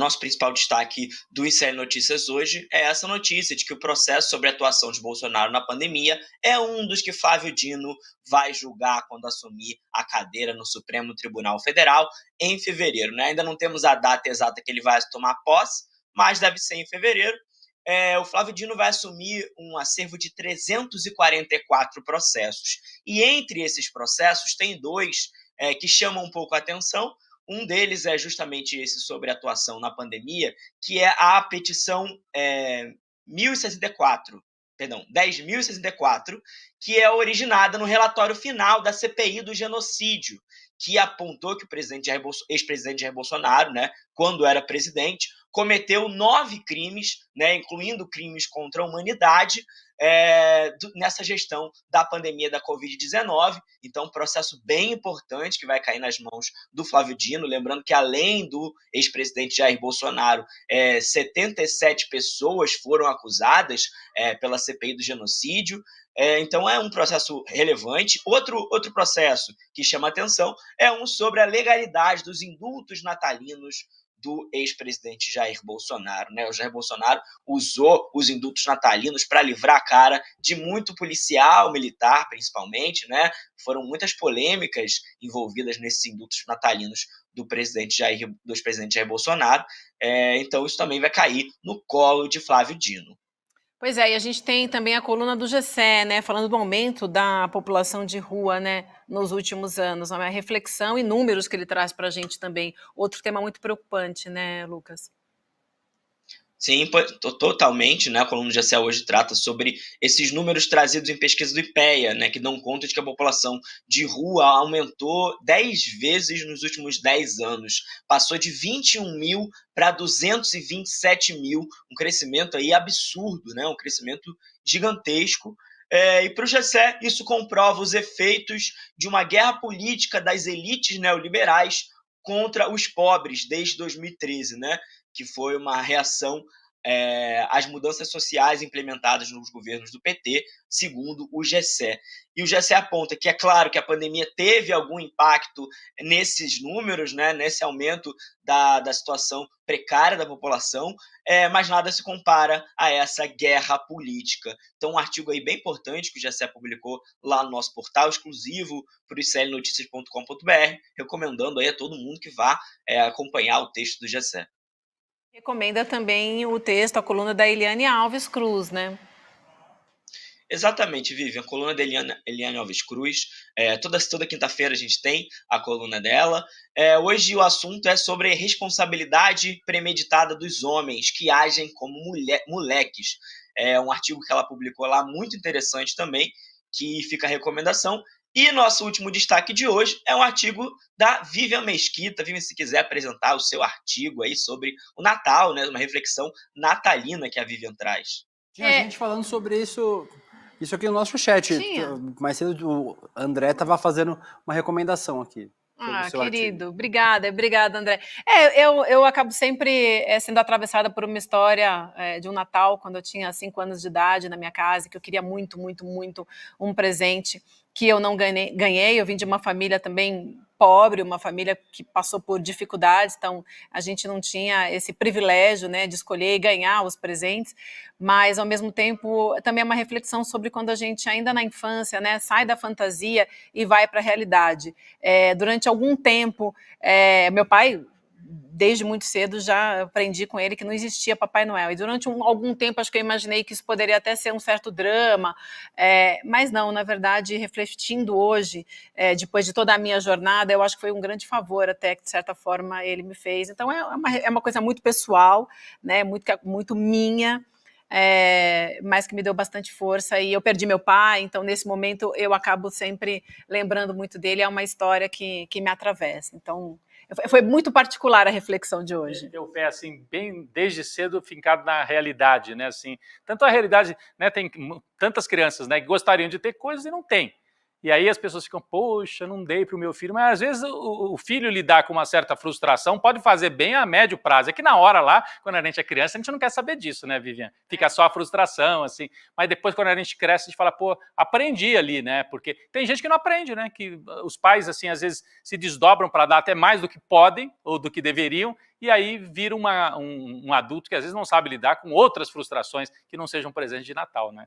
nosso principal destaque do ICL Notícias hoje é essa notícia de que o processo sobre a atuação de Bolsonaro na pandemia é um dos que Flávio Dino vai julgar quando assumir a cadeira no Supremo Tribunal Federal em fevereiro, né? Ainda não temos a data exata que ele vai tomar posse, mas deve ser em fevereiro. O Flávio Dino vai assumir um acervo de 344 processos. E entre esses processos tem dois que chamam um pouco a atenção. Um deles é justamente esse sobre a atuação na pandemia, que é a petição 10.064, que é originada no relatório final da CPI do genocídio, que apontou que o ex-presidente Jair Bolsonaro, né, quando era presidente, cometeu 9 crimes, né, incluindo crimes contra a humanidade, nessa gestão da pandemia da Covid-19. Então, um processo bem importante que vai cair nas mãos do Flávio Dino. Lembrando que, além do ex-presidente Jair Bolsonaro, 77 pessoas foram acusadas pela CPI do genocídio. Então, é um processo relevante. Outro processo que chama atenção é um sobre a legalidade dos indultos natalinos do ex-presidente Jair Bolsonaro, né? O Jair Bolsonaro usou os indultos natalinos para livrar a cara de muito policial, militar, principalmente, né? Foram muitas polêmicas envolvidas nesses indultos natalinos do ex-presidente Jair Bolsonaro. Então, isso também vai cair no colo de Flávio Dino. Pois é, e a gente tem também a coluna do GCE, né, falando do aumento da população de rua, né, nos últimos anos, uma reflexão e números que ele traz para a gente também. Outro tema muito preocupante, né, Lucas? Sim, totalmente, né? A coluna do GCE hoje trata sobre esses números trazidos em pesquisa do IPEA, né, que dão conta de que a população de rua aumentou 10 vezes nos últimos 10 anos. Passou de 21 mil para 227 mil, um crescimento aí absurdo, né? Um crescimento gigantesco. E para o GCE, isso comprova os efeitos de uma guerra política das elites neoliberais contra os pobres desde 2013, né? Que foi uma reação às mudanças sociais implementadas nos governos do PT, segundo o GCE. E o GCE aponta que é claro que a pandemia teve algum impacto nesses números, né, nesse aumento da situação precária da população, mas nada se compara a essa guerra política. Então, um artigo aí bem importante que o GCE publicou lá no nosso portal, exclusivo para o iclnoticias.com.br, recomendando aí a todo mundo que vá acompanhar o texto do GCE. Recomenda também o texto, a coluna da Eliane Alves Cruz, né? Exatamente, Vivian. A coluna da Eliane Alves Cruz. Toda quinta-feira a gente tem a coluna dela. Hoje o assunto é sobre responsabilidade premeditada dos homens que agem como moleques. É um artigo que ela publicou lá, muito interessante também, que fica a recomendação. E nosso último destaque de hoje é um artigo da Vivian Mesquita. Vivian, se quiser apresentar o seu artigo aí sobre o Natal, né, uma reflexão natalina que a Vivian traz. Tinha gente falando sobre isso aqui no nosso chat. Mais cedo o André estava fazendo uma recomendação aqui. Querido, obrigada, André. Eu acabo sempre sendo atravessada por uma história de um Natal, quando eu tinha 5 anos de idade, na minha casa, que eu queria muito, muito, muito um presente que eu não ganhei. Eu vim de uma família também pobre, uma família que passou por dificuldades, então a gente não tinha esse privilégio, né, de escolher e ganhar os presentes, mas ao mesmo tempo também é uma reflexão sobre quando a gente ainda na infância, né, sai da fantasia e vai para a realidade. Durante algum tempo, meu pai, desde muito cedo, já aprendi com ele que não existia Papai Noel. E durante algum tempo, acho que eu imaginei que isso poderia até ser um certo drama, mas não, na verdade, refletindo hoje, depois de toda a minha jornada, eu acho que foi um grande favor até que, de certa forma, ele me fez. Então, é uma coisa muito pessoal, né, muito minha, mas que me deu bastante força, e eu perdi meu pai, então nesse momento eu acabo sempre lembrando muito dele, é uma história que me atravessa, então foi muito particular a reflexão de hoje. Teu pé, assim, bem desde cedo fincado na realidade, né, assim, tanto a realidade, né, tem tantas crianças, né, que gostariam de ter coisas e não tem. E aí as pessoas ficam, poxa, não dei para o meu filho. Mas às vezes o filho lidar com uma certa frustração pode fazer bem a médio prazo. É que na hora lá, quando a gente é criança, a gente não quer saber disso, né, Vivian? Fica só a frustração, assim. Mas depois, quando a gente cresce, a gente fala, pô, aprendi ali, né? Porque tem gente que não aprende, né? Que os pais, assim, às vezes se desdobram para dar até mais do que podem ou do que deveriam, e aí vira um adulto que às vezes não sabe lidar com outras frustrações que não sejam presentes de Natal, né?